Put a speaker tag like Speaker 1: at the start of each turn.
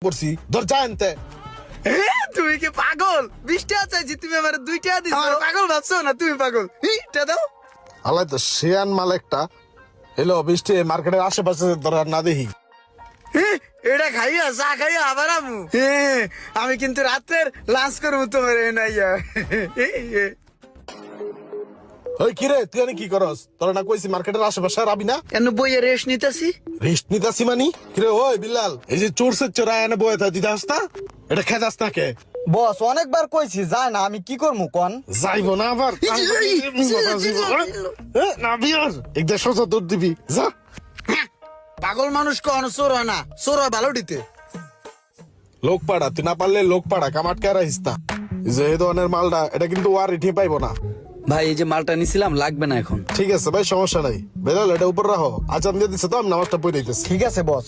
Speaker 1: করছি ধর যা আনতে।
Speaker 2: তুমি কি পাগল? 20 টাকা চাইছি, তুমি আমার 2 টাকা দিছো। পাগল ভাবছো না তুমি? পাগল এটা দাও।
Speaker 1: আলাই তো শেয়ান মাল একটা এলো বৃষ্টি মার্কেটের আশেপাশে ধর আর না দেখি।
Speaker 2: এটা খাইয়া চা খাইয়া আবার আমু। আমি কিন্তু রাতের লাঞ্চ করবো তোমার নাইয়া।
Speaker 1: ওই কিরে তুই এনে কি করস? তোর না কইছি মার্কেটের আশেপাশে আর আবি না।
Speaker 2: কেন বইয়ে রেস্ট নিতেছি?
Speaker 1: রেস্ট নিতাছি মানি কিরে? ওই বিল্লাল, এই যে চোরসের চোরা এনে বয়ে থা দিতে আসতা, এটা খেদাস না কে?
Speaker 3: বস অনেকবার কইছি যায় না, আমি কি করবো কোন?
Speaker 1: যাইবো না আবার না বিয়ার একদম সোজা দৌড় দিবি যা।
Speaker 2: পাগল মানুষ কোন চোর হয় না, চোর হয় ভালো দিতে।
Speaker 1: লোক পাড়া, তুই না পারলে লোক পাড়া কামাট কে রাখিস না। যে এই ধরনের মালটা এটা কিন্তু আর রিঠে পাইবো না।
Speaker 4: ভাই এই যে মালটা নিছিলাম লাগবে না এখন।
Speaker 1: ঠিক আছে ভাই, সমস্যা নাই। বেলাল এটা উপর রাখো, আজান দিয়ে দিচ্ছে তো আমি নামাজটা পড়ে দিতেছি।
Speaker 3: ঠিক আছে বস।